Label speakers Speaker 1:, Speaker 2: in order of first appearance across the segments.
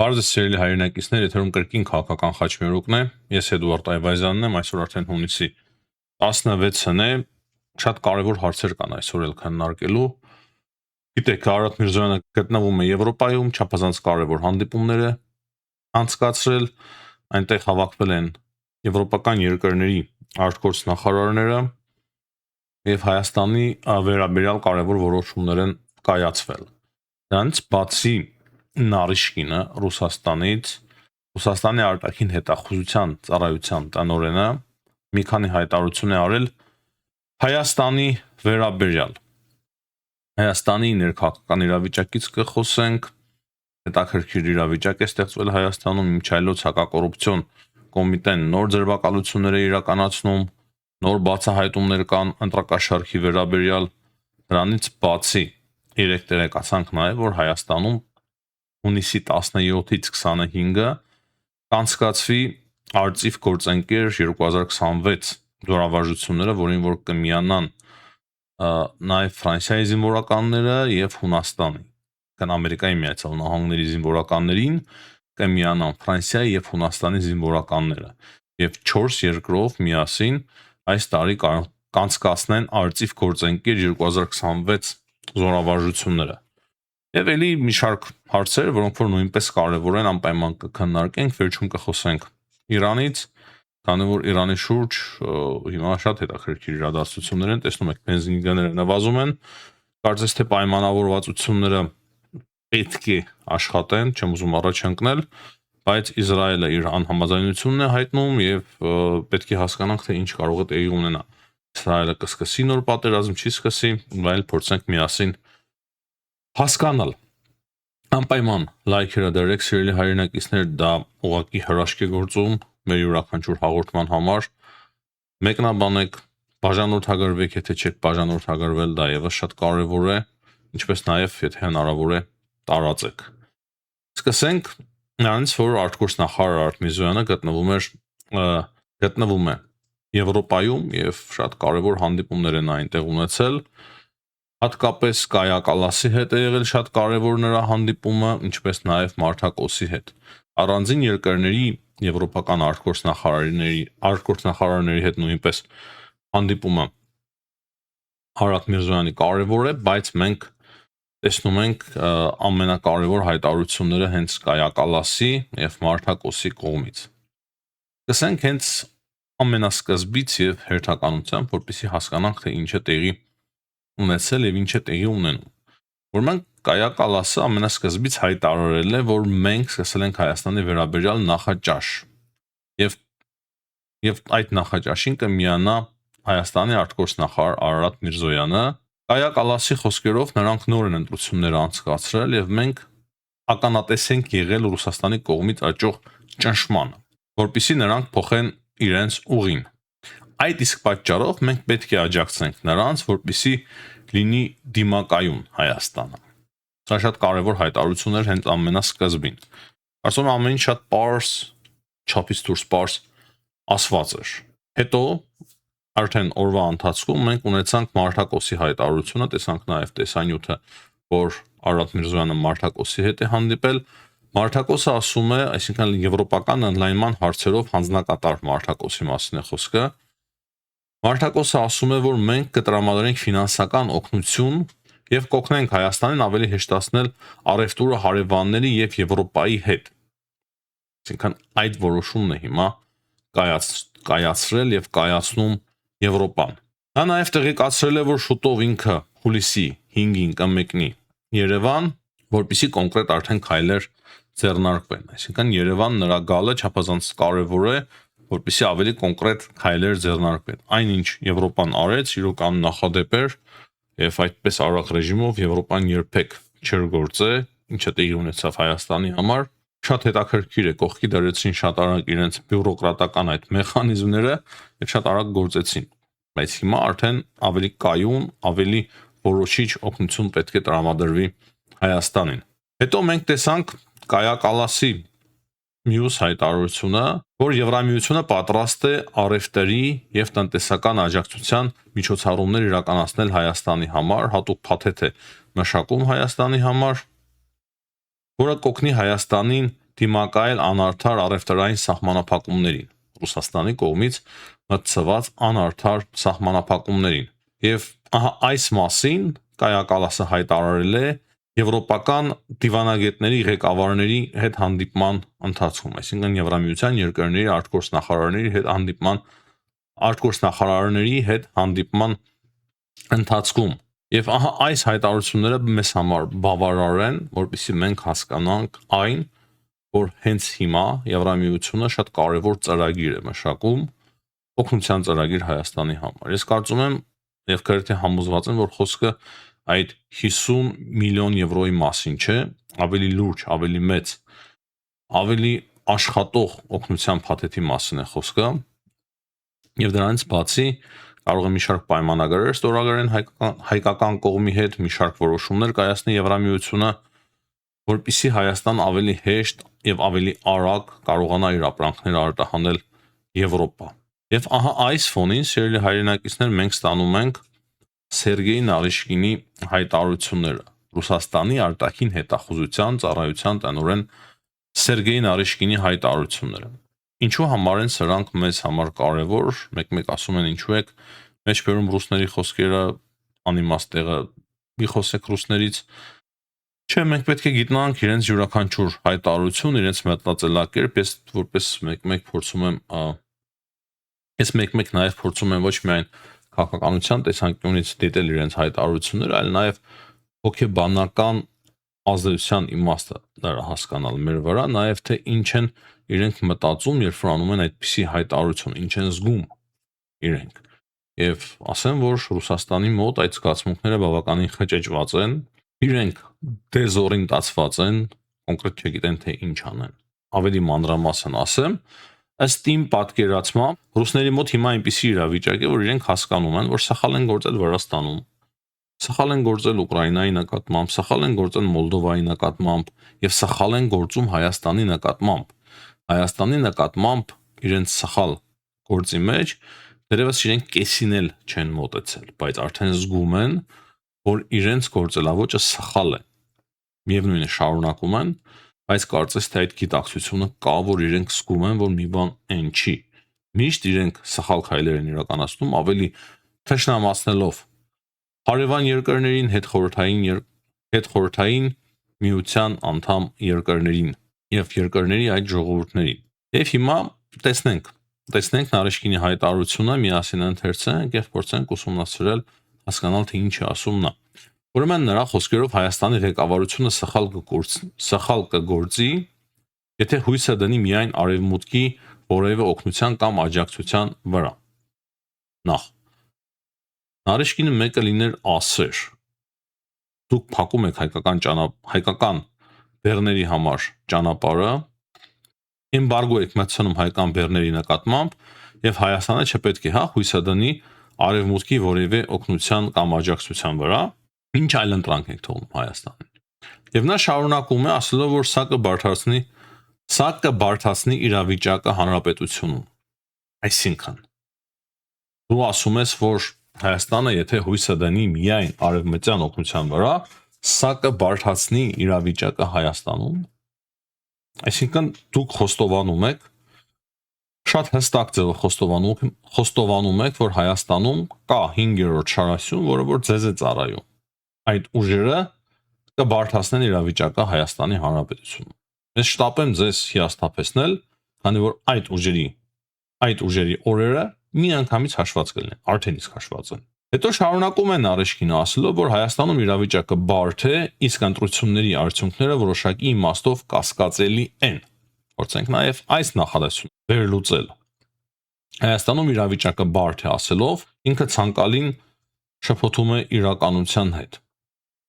Speaker 1: Բարձր սիրելի հայրենակիցներ, եթերում կրկին քաղաքական խաչմերուկն է։ Ես Էդուարդ Այվազյանն եմ, այսօր արդեն հունիսի 16-ն է։ Շատ կարևոր հարցեր կան այսօր էլ քննարկելու։ Գիտեք, Արարատ Միրզոյանը գտնվում է Եվրոպայում, չափազանց կարևոր հանդիպումներ է անցկացրել, այնտեղ հավաքվել են եվրոպական երկրների արտգործ նախարարները եւ Հայաստանի վերաբերյալ կարևոր որոշումներ են կայացվել։ Դրանից բացի Նարիշկինը Ռուսաստանի արտաքին հետախուզության ծառայության տնօրենը մի քանի հայտարարություն է արել Հայաստանի վերաբերյալ։ Հայաստանի ներքաղաքական իրավիճակից կխոսենք, հետաքրքիր իրավիճակ է ստեղծվել Հայաստանում, Իմչայլոց հակակոռուպցիոն կոմիտեն նոր ձերբակալություններ է իրականացնում, նոր բացահայտումներ կան ընտրակաշարքի վերաբերյալ։ Դրանից բացի երեք տեղեկացանք նաև, որ Հայաստանում հունիսի 17-ից 25-ը կանցկացվի Արծիվ գործընկեր 2026 զորավարժությունները, որին որ կմիանան նաև Ֆրանսիայի զինվորականները եւ Հունաստանի, կան Ամերիկայի Միացյալ Նահանգների զինվորականներին կմիանան Ֆրանսիայի եւ Հունաստանի զինվորականները եւ 4 երկրով միասին այս տարի կանցկացնեն Արծիվ գործընկեր 2026 զորավարժությունները։ Եվ էլի մի շարք հարցեր, որոնք որ նույնպես կարևոր են, անպայման կքննարկենք, վերջում կխոսենք Իրանից, քանի որ Իրանի շուրջ հիմա շատ հետաքրքիր իրադարձություններ են, տեսնում եք, բենզինի գները նվազում են, կարծես թե պայմանավորվածությունները պետք է աշխատեն, չեմ ուզում առաջ ընկնել, բայց Իսրայելը իր անհամաձայնությունն է հայտնում եւ պետք է հասկանանք, թե ինչ կարող է տեղի ունենալ։ Իսրայելը կսկսի նոր պատերազմ, չի սկսի, բայց փորձենք միասին հասկանալ։ Անպայման լայքերը դրեք, սիրելի հայրենակիցներ, դա ուղղակի հրաշք է գործում մեր յուրաքանչյուր հաղորդման համար։ Մեկնաբանեք, բաժանորդագրվեք, եթե չեք բաժանորդագրվել, դա եւս շատ կարևոր է, ինչպես նաեւ եթե հնարավոր է տարածեք։ Սկսենք նրանից, որ արտգործ նախարար Արարատ Միրզոյանը գտնվում է Եվրոպայում եւ շատ կարևոր հանդիպումներ են այնտեղ ունեցել։ Հատկապես Կայա Կալասի հետ է եղել շատ կարևոր նրա հանդիպումը, ինչպես նաև Մարտակոսի հետ։ Առանձին երկրների եվրոպական արտգործ նախարարների հետ նույնպես հանդիպումը Արարատ Միրզոյանի կարևոր է, բայց մենք տեսնում ենք ամենակարևոր հայտարարությունները հենց Կայա Կալասի եւ Մարտակոսի կողմից։ Սկսենք հենց ամենասկզբից եւ հերթականությամբ, որպեսզի հասկանանք, թե ինչ է տեղի ունեցել եւ ինչ է տեղի ունենում։ Որ մենք Կայա Կալասը ամենասկզբից հայտարարել է, որ մենք սկսել ենք Հայաստանի վերաբերյալ նախաճաշ եւ այդ նախաճաշին կմիանա Հայաստանի արտգործ նախարար Արարատ Միրզոյանը։ Կայա Կալասի խոսքերով նրանք նոր են ընտրություններ անցկացրել եւ մենք ականատես ենք եղել Ռուսաստանի կողմից աճող ճնշմանը, որpիսի նրանք փոխեն իրենց ուղին։ Այդ իսկ պատճառով մենք պետք է աջակցենք նրանց, որպիսի լինի դիմակայուն Հայաստանը։ Սա շատ կարևոր հայտարարություն էր հենց ամենասկզբին։ Ասում եմ ամեն ինչ շատ պարզ, չափից դուրս պարզ ասված էր։ Հետո արդեն օրվա ընթացքում մենք ունեցանք Մարտակոսի հայտարարությունը, տեսանք նաև տեսանյութը, որ Արարատ Միրզոյանը Մարտակոսի հետ է հանդիպել։ Մարտակոսը ասում է, այսինքն եվրոպական ընդլայնման հարցերով հանձնակատար Մարտակոսի մասին է խոսքը։ Մարտակոսը ասում է, որ մենք կտրամադրենք ֆինանսական օգնություն եւ կօգնենք Հայաստանին ավելի հեշտացնել առևտուրը հարևանների եւ Եվրոպայի հետ։ Այսինքն այդ որոշումն է հիմա կայացրել եւ կայացնում Եվրոպան։ Նա նաեւ տեղեկացրել է, որ շուտով ինքը հուլիսի 5-ին կմեկնի Երևան, որպիսի կոնկրետ արդեն քայլեր ձեռնարկվեն։ Այսինքն Երևան նրա գալը չափազանց կարևոր է, որպիսի ավելի կոնկրետ քայլեր ձեռնարկվեն։ Այնինչ Եվրոպան արեց, իրական նախադեպ էր եւ այդպես արագ ռեժիմով Եվրոպան երբեք չէր գործե, ինչը տեղի ունեցավ Հայաստանի համար։ Շատ հետաքրքիր է, կողքի դրեցին շատ արագ իրենց բյուրոկրատական այդ մեխանիզմները եւ շատ արագ գործեցին։ Բայց հիմա արդեն ավելի կայուն, ավելի որոշիչ օգնություն պետք է տրամադրվի Հայաստանին։ Հետո մենք տեսանք Կայա Կալասի մյուս հայտարարությունը, որ Եվրամիությունը պատրաստ է առևտրի եւ տնտեսական աջակցության միջոցառումներ իրականացնել Հայաստանի համար, հատուկ փաթեթ է մշակում Հայաստանի համար, որը կօգնի Հայաստանին դիմակայել անարդար առևտրային սահմանափակումներին, Ռուսաստանի կողմից մտցված անարդար սահմանափակումներին։ Եվ այս մասին Կայա Կալասը հայտարարել է եվրոպական դիվանագետների ղեկավարների հետ հանդիպման ընթացքում, այսինքն Եվրամիության երկրների արտգործնախարարների հետ հանդիպման ընթացքում։ Եվ այս հայտարարությունները մեզ համար բավարար են, որպեսզի մենք հասկանանք այն, որ հենց հիմա Եվրամիությունը շատ կարևոր ծրագիր է մշակում, օգնության ծրագիր Հայաստանի համար։ Ես կարծում եմ եւ գրեթե համոզված եմ, որ խոսքը այդ 50 միլիոն եվրոյի մասին չէ, ավելի լուրջ, ավելի մեծ, ավելի աշխատող օգնության փաթեթի մասին է խոսքը։ Եվ դրանից բացի կարող է մի շարք պայմանագրեր ստորագրեն հայկական կողմի հետ, մի շարք որոշումներ կայացնի Եվրամիությունը, որպեսզի Հայաստան ավելի հեշտ եւ ավելի արագ կարողանա իր ապրանքները արտահանել Եվրոպա։ Եվ այս ֆոնին, սիրելի հայրենակիցներ, մենք ստանում ենք Սերգեյ Նարիշկինի հայտարարությունները, Ռուսաստանի արտաքին հետախուզության ծառայության տնօրեն Սերգեյ Նարիշկինի հայտարարությունները։ Ինչու համար են սրանք մեզ համար կարևոր, մեկ-մեկ ասում են ինչու եք մեջբերում ռուսների խոսքերը, անիմաստ տեղը մի խոսեք ռուսներից։ Չէ, մենք պետք է գիտնանք իրենց յուրաքանչյուր հայտարարություն, իրենց մտածելակերպ, ես որպես մեկ-մեկ փորձում եմ նաև փորձում եմ ոչ միայն քաղաքականության տեսանկյունից դիտել իրենց հայտարարությունները, այլ նաև հոգեբանական ազդեցության իմաստը դրա հասկանալ մեր վրա, նաև թե ինչ են իրենք մտածում, երբ որ անում են այդպիսի հայտարարություն, ինչ են զգում իրենք։ Եվ ասեմ, որ Ռուսաստանի մոտ այդ զգացմունքները բավականին խճճված են, իրենք դեզօրիենտացված են, կոնկրետ չգիտեն թե ինչ անեն։ Ավելի մանրամասն ասեմ, ըստ իմ պատկերացմամբ ռուսների մոտ հիմա այնպիսի իրավիճակ է, որ իրենք հասկանում են, որ սխալ են գործել Վրաստանում, սխալ են գործել Ուկրաինայի նկատմամբ, սխալ են գործել Մոլդովայի նկատմամբ եւ սխալ են գործում Հայաստանի նկատմամբ։ Հայաստանի նկատմամբ իրենց սխալ գործի մեջ դերևս իրենք կեսին էլ չեն մոտեցել, բայց արդեն զգում են, որ իրենց գործելավոճը սխալ է։ Միևնույն է շարունակում են, բայց կարծես թե այդ գիտակցությունը կա, որ իրենք զգում են, որ մի բան այն չի։ Միշտ իրենք սխալ քայլեր են իրականացնում, ավելի թշնամացնելով հարևան երկրներին, հետխորհրդային միության անդամ երկրներին եւ երկրների այդ ժողովուրդներին։ Եվ հիմա տեսնենք Նարիշկինի հայտարարությունը, միասին ընթերցենք եւ փորձենք ուսումնասիրել, հասկանալ թե ինչ է ասում նա։ Ուրեմն նրա խոսքերով Հայաստանի ղեկավարությունը սխալ կգործի, եթե հույսը դնի միայն արևմուտքի որևէ օգնության կամ աջակցության վրա։ Նախ Նարիշկինը մեկը լիներ ասեր. դուք փակում եք հայկական բեռների համար ճանապարհը, էմբարգո եք մտցնում հայկական բեռների նկատմամբ եւ Հայաստանը չպետք է հույսը դնի արևմուտքի որևէ օգնության կամ աջակցության վրա, ինչ այլ ընտրանք եք թողնում Հայաստանին։ Եվ նա շարունակում է ասելով, որ սա կբարթացնի իրավիճակը հանրապետությունում։ Այսինքն դու ասում ես, որ Հայաստանը եթե հույսը դնի միայն արևմտյան օգնության վրա, սա կբարթացնի իրավիճակը Հայաստանում։ Այսինքն դուք խոստովանում եք, շատ հստակ ձևով խոստովանում եք, որ Հայաստանում կա 5-րդ շարասյուն, որը որ ձեզ է ծառայում։ Այդ ուժերը կբարթացնեն իրավիճակը Հայաստանի Հանրապետությունում։ Ես շտապեմ ձեզ հիասթափեցնել, քանի որ այդ ուժերի օրերը միանգամից հաշված կլինեն, արդեն իսկ հաշված են։ Հետո շարունակում է Նարիշկինը ասելով, որ Հայաստանում իրավիճակը բարդ է, իսկ ընտրությունների արդյունքները որոշակի իմաստով կասկածելի են։ Փորձենք նաև այս նախադասությունը վերլուծել։ Հայաստանում իրավիճակը բարդ է ասելով, ինքը ցանկալին շփոթում է իրականության հետ։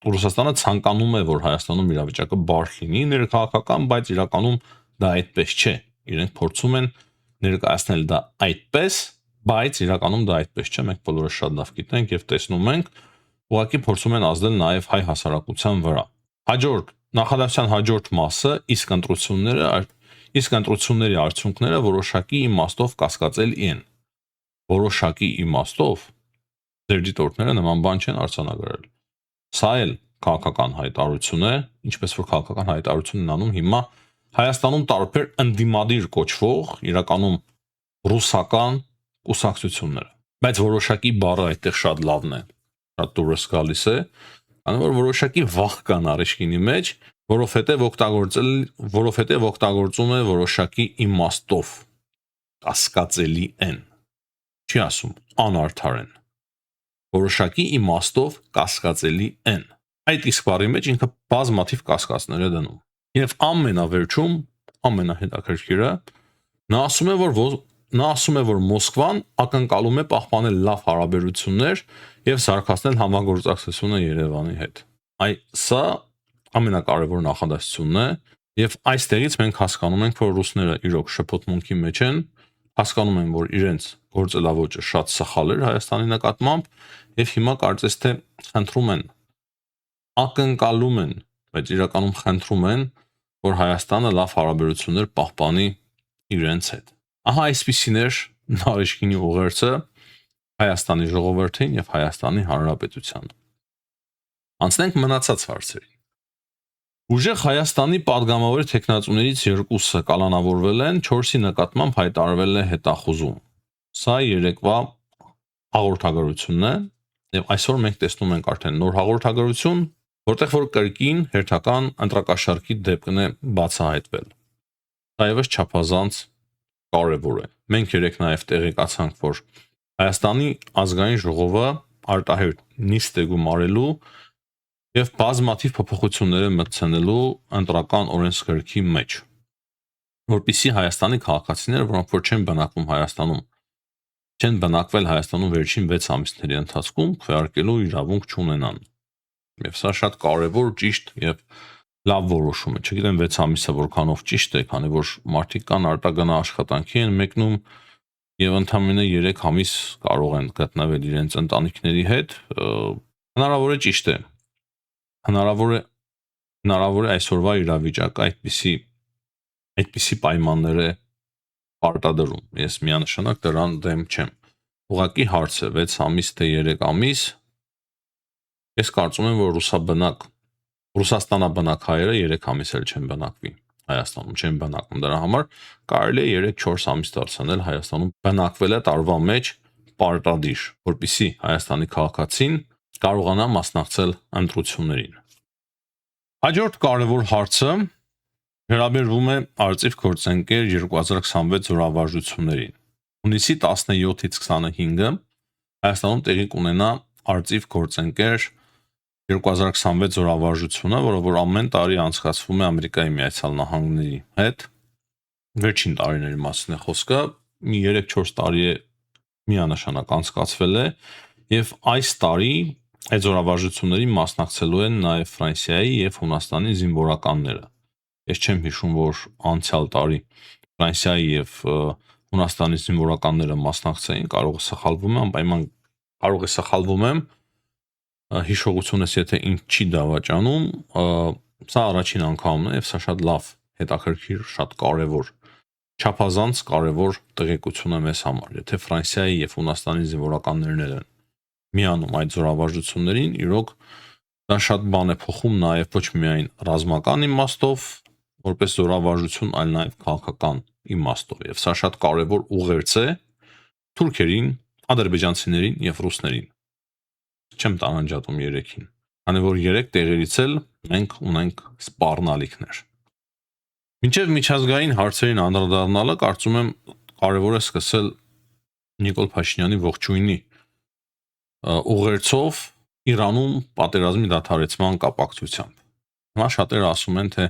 Speaker 1: Ռուսաստանը ցանկանում է, որ Հայաստանում իրավիճակը բարդ լինի, ներքաղաքական, բայց իրականում դա այդպես չէ։ Իրենք փորձում են ներկայացնել դա այդպես, բայց իրականում դա այդպես չէ, մենք բոլորը շատ լավ գիտենք եւ տեսնում ենք, ուղղակի փորձում են ազդել նաեւ հայ հասարակության վրա։ Նախադասության հաջորդ մասը իսկ ընտրությունների արդյունքները որոշակի իմաստով կասկածելի են։ Որոշակի իմաստով ձեր դիտորդները նման բան չեն արձանագրել։ Սա էլ քաղաքական հայտարարություն է, ինչպես որ քաղաքական հայտարարություն են անում հիմա Հայաստանում տարբեր ընդդիմադիր կոչվող իրականում ռուսական կուսակցություններ։ Բայց որոշակի բառը այդտեղ շատ լավն է, շատ դուրս գալիս է, քանի որ որոշակի վախ կան Արեշկինի մեջ, որովհետև օգտագործում է որոշակի իմաստով կասկածելի են։ Չի ասում անարդար են։ Որոշակի իմաստով կասկածելի են։ Այդ իսկ բառի մեջ ինքը բազմաթիվ կասկածներ է դնում։ Եվ ամենավերջում, ամենահետաքրքիրը, նա ասում է, որ Մոսկվան ակնկալում է պահպանել լավ հարաբերություններ եւ զարգացնել համագործակցությունը Երևանի հետ։ Սա ամենակարևոր նախադասությունն է, եւ այստեղից մենք հասկանում ենք, որ ռուսները իրոք շփոթմունքի մեջ են, հասկանում են, որ իրենց գործելավոճը շատ սխալ էր Հայաստանի նկատմամբ եւ հիմա կարծես թե խնդրում են, ակնկալում են, բայց իրականում խնդրում են, որ Հայաստանը լավ հարաբերություններ պահպանի իրենց հետ։ Ահա այսպիսին էր Նարեշկինի ուղերձը Հայաստանի ժողովրդին եւ Հայաստանի Հանրապետությանը։ Անցնենք մնացած հարցերին։ Ուժեղ Հայաստանի падգամավոր տեխնացուներից երկուսը կալանավորվել են, 4-ի նկատմամբ հայտարարվել է հետախուզում։ Սա երեկվա հաղորդագրությունն է եւ այսօր մենք տեսնում ենք արդեն նոր հաղորդագրություն, որտեղ որ կրկին հերթական ընտրակաշառքի դեպքն է բացահայտվել։ Դա եւս չափազանց կարևոր է։ Մենք երեք նաեւ տեղեկացանք, որ Հայաստանի ազգային ժողովը արտահերտ նիստ է գումարելու եւ բազմաթիվ փոփոխություններ է մտցնելու ընտրական օրենսգրքի մեջ, որպիսի Հայաստանի քաղաքացիները, որոնք որ չեն բնակվում Հայաստանում, չեն բնակվել Հայաստանում վերջին 6 ամիսների ընթացքում, քվեարկելու իրավունք չունենան։ Եվ սա շատ կարևոր, ճիշտ եւ լավ որոշում է։ Չգիտեմ 6 ամիսը որքանով ճիշտ է, քանի որ մարդիկ կան արտագնա աշխատանքի են մեկնում եւ ընդամենը 3 ամիս կարող են գտնվել իրենց ընտանիքների հետ, հնարավոր է ճիշտ է։ Հնարավոր է այսօրվա իրավիճակը այդպիսի պայմաններ է պարտադրում։ Ես միանշանակ դրան դեմ չեմ։ Ուղղակի հարց է 6 ամիս թե 3 ամիս։ Ես կարծում եմ, որ Ռուսաստանաբնակ հայերը 3 ամիս էլ չեն բնակվի Հայաստանում, չեն բնակվում։ Դրա համար կարելի է 3-4 ամիս դարձնել Հայաստանում բնակվել է տարվա մեջ պարտադիր, որպեսզի Հայաստանի քաղաքացին կարողանա մասնակցել ընտրություններին։ Հաջորդ կարևոր հարցը վերաբերվում է Արծիվ գործընկեր 2026 զորավարժություններին։ Հունիսի 17-ից 25-ը Հայաստանում տեղի կունենա Արծիվ գործընկեր 2026 զորավարժությունը, որը որ ամեն տարի անցկացվում է Ամերիկայի Միացյալ Նահանգների հետ։ Վերջին տարիների մասին է խոսքը, մի 3-4 տարի է միանշանակ անցկացվել է, եւ այս տարի այդ զորավարժություններին մասնակցելու են նաեւ Ֆրանսիայի եւ Հունաստանի զինվորականները։ Ես չեմ հիշում, որ անցյալ տարի Ֆրանսիայի եւ Հունաստանի զինվորականները մասնակցեին, կարող է սխալվում եմ, անպայման կարող է սխալվում եմ, հիշողությունս եթե ինձ չի դավաճանում, սա առաջին անգամն է եւ սա շատ լավ, հետաքրքիր, շատ կարեւոր, չափազանց կարեւոր տեղեկություն է մեզ համար։ Եթե Ֆրանսիայի եւ Հունաստանի զինվորականներն են միանում այդ զորավարժություններին, իրոք դա շատ բան է փոխում նաեւ ոչ միայն ռազմական իմաստով, որպես զորավարժություն, այլ նաեւ քաղաքական իմաստով։ Եվ սա շատ կարեւոր ուղերձ է թուրքերին, ադրբեջանցիներին եւ ռուսներին։ Չեմ տանջատում երեքին, քանի որ երեք տեղերից էլ մենք ունենք սպառնալիքներ։ Մինչև միջազգային հարցերին անդրադառնալը, կարծում եմ կարևոր է սկսել Նիկոլ Փաշինյանի ողջույնի ուղերձով Իրանում պատերազմի դադարեցման կապակցությամբ։ Հիմա շատերը ասում են, թե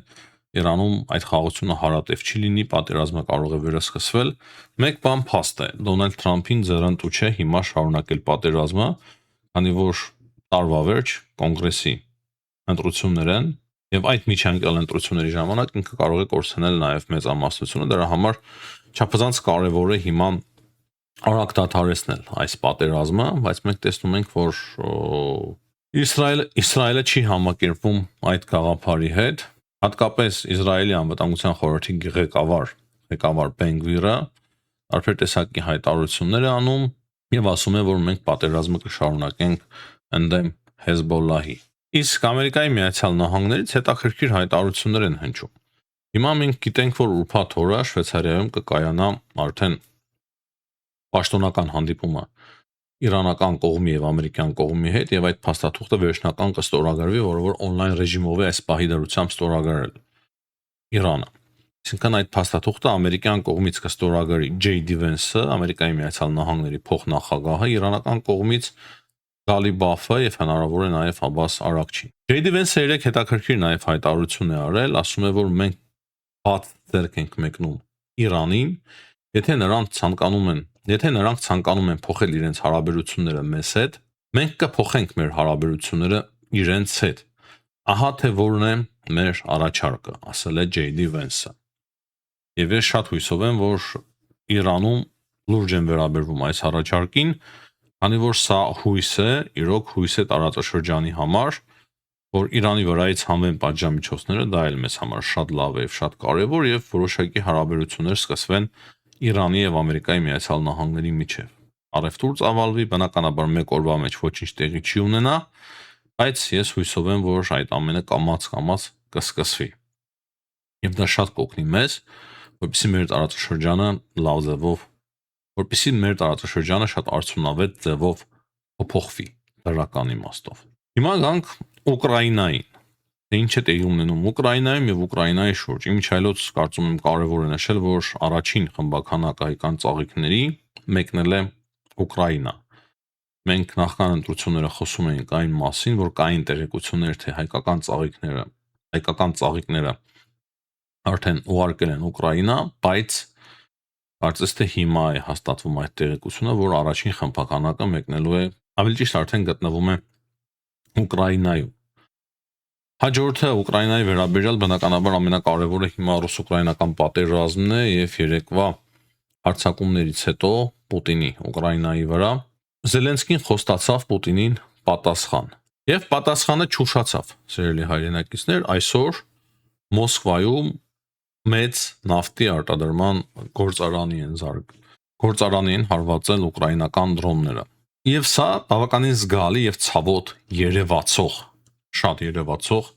Speaker 1: Իրանում այդ խաղաղությունը հարատև չի լինի, պատերազմը կարող է վերսկսվել։ Մեկ բան փաստ է, Դոնալդ Թրամփին ձեռնտու չէ հիմա շարունակել պատերազմը, քանի որ տարվա վերջ կոնգրեսի ընտրություններ են եւ այդ միջանկյալ ընտրությունների ժամանակ ինքը կարող է կորցնել նաեւ մեծամասնությունը, դրա համար չափազանց կարեւոր է հիմա արագ դադարեցնել այս պատերազմը, բայց մենք տեսնում ենք, որ Իսրայելը չի համակերպվում այդ գաղափարի հետ, հատկապես Իսրայելի անվտանգության խորհրդի ղեկավար Բեն-Գվիրը տարբեր տեսակի հայտարարություններ է անում եւ ասում է, որ մենք պատերազմը կշարունակենք ընդդեմ Հեզբոլլահի։ Իսկ Ամերիկայի Միացյալ Նահանգներից հետաքրքիր հայտարարություններ են հնչում։ Հիմա մենք գիտենք, որ ուրբաթ օրը Շվեյցարիայում կկայանա արդեն պաշտոնական հանդիպումը իրանական կողմի եւ ամերիկյան կողմի հետ եւ այդ փաստաթուղթը վերջնական կստորագրվի, որը որ on-line ռեժիմով է այս պահի դրությամբ ստորագրել Իրանը։ Այսինքն այդ փաստաթուղթը ամերիկյան կողմից կստորագրի J.D. Vance-ը, Ամերիկայի Միացյալ Նահանգների փոխնախագահը, իրանական կողմից Գալի Բաֆը եւ հնարավոր է նաեւ Աբբաս Արաքչին։ J.D. Vance-ը երեք հետաքրքիր նաեւ հայտարարություն է արել, ասում է, որ մենք բաց ձեռք ենք մեկնում Իրանին, եթե նրանք ցանկանում են փոխել իրենց հարաբերությունները մեզ հետ, մենք կփոխենք մեր հարաբերությունները իրենց հետ։ Ահա թե որն է մեր առաջարկը, ասել է J.D. Vance-ը։ Եվ ես շատ հույսով եմ, որ Իրանում լուրջ են վերաբերվում այս առաջարկին, քանի որ սա հույս է, իրոք հույս է տարածաշրջանի համար, որ Իրանի վրայից հանվեն պատժամիջոցները, դա էլ մեզ համար շատ լավ է եւ շատ կարեւոր եւ որոշակի հարաբերություններ սկսվեն Իրանի եւ Ամերիկայի Միացյալ Նահանգների միջեւ։ Արևտուր ծավալվի, բնականաբար մեկ օրվա մեջ ոչինչ տեղի չի ունենա, բայց ես հույսով եմ, որ այդ ամենը կամաց կսկսվի։ Եվ դա շատ կօգնի մեզ, որպեսզի մեր տարածաշրջանը լավ ձևով, որպեսզի մեր տարածաշրջանը շատ արդյունավետ ձևով փոխվի դրական իմաստով։ Հիմա գանք Ուկրաինային։ Թե ինչ է տեղի ունենում Ուկրաինայում եւ Ուկրաինայի շուրջ։ Իմիջայլոց կարծում եմ կարեւոր է նշել, որ առաջին խմբականակահայկան ծաղիկների մեկնել է Ուկրաինա։ Մենք նախքան ընտրությունները խոսում էինք այն մասին, որ կային տեղեկություններ, թե հայկական ծաղիկները արդեն ուղարկել են Ուկրաինա, բայց կարծես թե հիմա է հաստատվում այդ տեղեկությունը, որ առաջին խմբականակը մեկնելու է, ավելի ճիշտ արդեն գտնվում է Ուկրաինայում։ Հաջորդը Ուկրաինայի վերաբերյալ բնականաբար ամենակարևորը հիմա ռուս-ուկրաինական պատերազմն է եւ երեկվա հարձակումներից հետո Պուտինի Ուկրաինայի վրա Զելենսկին խոստացավ Պուտինին պատասխան։ Եվ պատասխանը չուշացավ, սիրելի հայրենակիցներ, այսօր Մոսկվայում մեծ նավթի արտադրման գործարանի են հարվածել ուկրաինական դրոնները։ Եվ սա բավականին զգալի եւ ցավոտ շատ երևացող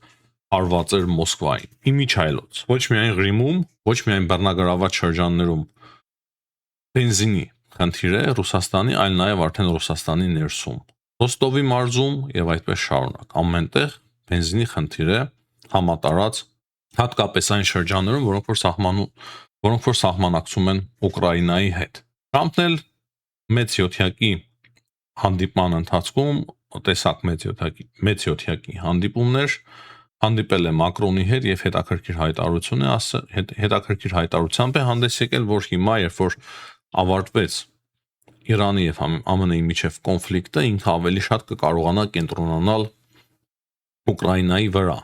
Speaker 1: հարված էր Մոսկվային։ Իմիջայլոց, ոչ միայն Ղրիմում, ոչ միայն բռնագրաված շրջաններում բենզինի խնդիր է Ռուսաստանի, այլ նաեւ արդեն Ռուսաստանի ներսում։ Ռոստովի մարզում եւ այդպես շարունակ։ Ամենտեղ բենզինի խնդիր է համատարած, հատկապես այն շրջաններում, որոնք որ սահմանակցում են Ուկրաինայի հետ։ Թրամփն էլ մեծ յոթյակի հանդիպման ընթացքում տեսակ մեծ յոթյակի հանդիպումներ հանդիպել է Մակրոնի հետ եւ հետաքրքիր հայտարարությամբ է հանդես եկել, որ հիմա երբ որ ավարտվեց Իրանի եւ ԱՄՆ-ի միջև կոնֆլիկտը, ինքը ավելի շատ կկարողանա կենտրոնանալ Ուկրաինայի վրա,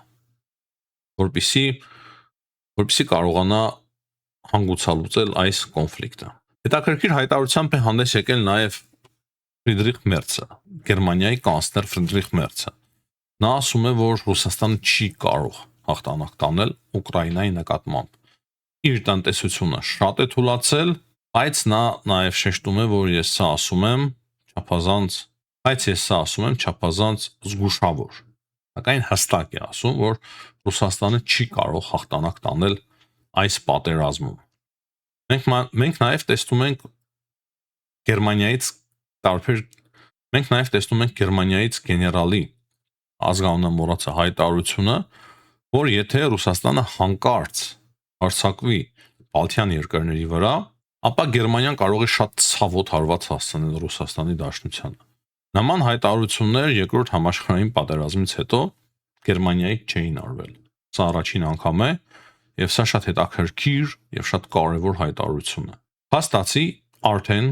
Speaker 1: որպեսզի կարողանա հանգուցալուծել այս կոնֆլիկտը։ Հետաքրքիր հայտարարությամբ է հանդես եկել նաեւ Ֆրիդրիխ Մերցը, Գերմանիայի կանցլեր Ֆրիդրիխ Մերցը։ Նա ասում է, որ Ռուսաստանը չի կարող հաղթանակ տանել Ուկրաինայի նկատմամբ։ Իր տնտեսությունը շատ է թուլացել, բայց նա նաև շեշտում է, որ ես սա ասում եմ չափազանց զգուշավոր։ Սակայն հստակ է ասում, որ Ռուսաստանը չի կարող հաղթանակ տանել այս պատերազմում։ Մենք նաև տեսնում ենք Գերմանիայից գեներալի ազգանունը մոռացա հայտարարությունը, որ եթե Ռուսաստանը հանկարծ հարձակվի Բալթյան երկրների վրա, ապա Գերմանիան կարող է շատ ցավոտ հարված հասցնել Ռուսաստանի Դաշնությանը։ Նման հայտարարություններ երկրորդ համաշխարհային պատերազմից հետո Գերմանիայից չէին արվել։ Սա առաջին անգամ է, եւ սա շատ հետաքրքիր եւ շատ կարեւոր հայտարարություն է։ Փաստացի արդեն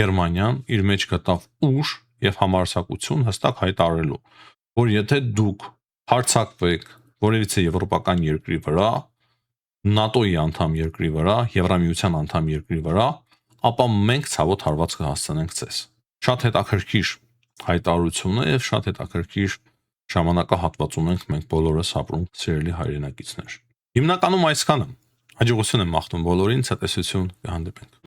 Speaker 1: Գերմանիան իր մեջ գտավ ուժ եւ համարձակություն հստակ հայտարարելու, որ եթե դուք հարձակվեք որևիցե եվրոպական երկրի վրա, ՆԱՏՕ-ի անդամ երկրի վրա, Եվրամիության անդամ երկրի վրա, ապա մենք ցավոտ հարված կհասցնենք ձեզ։ Շատ հետաքրքիր հայտարարություն է եւ շատ հետաքրքիր ժամանակահատված ունենք մենք բոլորս ապրում, սիրելի հայրենակիցներ։ Հիմնականում այսքանը։ Հաջողություն եմ մաղթում բոլորին, ցտեսություն, կհանդիպենք։